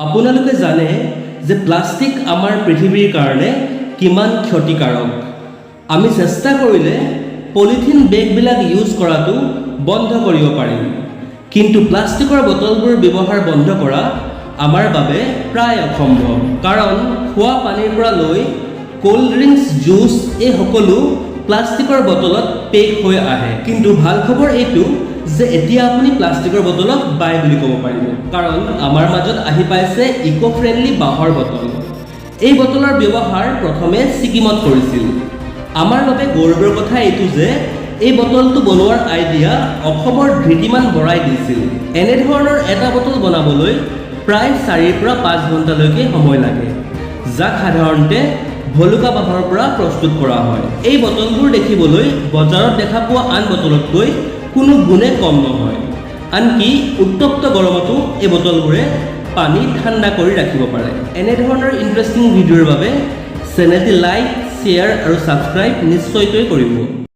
আপোনালোকে জানে যে প্লাষ্টিক আমাৰ পৃথিৱীৰ কাৰণে কিমান ক্ষতিকাৰক। আমি চেষ্টা কৰিলে পলিথিন বেগবিলাক ইউজ কৰাটো বন্ধ কৰিব পাৰিম, কিন্তু প্লাষ্টিকৰ বটলবোৰ ব্যৱহাৰ বন্ধ কৰা আমাৰ বাবে প্ৰায় অসম্ভৱ। কাৰণ খোৱা পানীৰ পৰা লৈ কোল্ড ড্ৰিংকছ, জুচ এই সকলো প্লাষ্টিকৰ বটলত পেক হৈ আহে। কিন্তু ভাল খবৰ এইটো যে এতিয়া আপুনি প্লাষ্টিকৰ বটলক বাই বুলি ক'ব পাৰিব, কাৰণ আমাৰ মাজত আহি পাইছে ইকো ফ্ৰেণ্ডলি বাঁহৰ বটল। এই বটলৰ ব্যৱহাৰ প্ৰথমে ছিকিমত কৰিছিল। আমাৰ বাবে গৌৰৱৰ কথা এইটো যে এই বটলটো বনোৱাৰ আইডিয়া অসমৰ ধৃতিমান বৰাই দিছিল। এনেধৰণৰ এটা বটল বনাবলৈ প্ৰায় 4 পৰা 5 ঘণ্টালৈকে সময় লাগে, যাক সাধাৰণতে ভলুকা বাঁহৰ পৰা প্ৰস্তুত কৰা হয়। এই বটলবোৰ দেখিবলৈ বজাৰত দেখা পোৱা আন বটলতকৈ কোনো গুণে কম নহয়। আনকি উত্তপ্ত গৰমতো এই বটলবোৰে পানী ঠাণ্ডা কৰি ৰাখিব পাৰে। এনেধৰণৰ ইণ্টাৰেষ্টিং ভিডিঅ'ৰ বাবে চেনেলটি লাইক, শ্বেয়াৰ আৰু ছাবস্ক্ৰাইব নিশ্চয়কৈ কৰিব।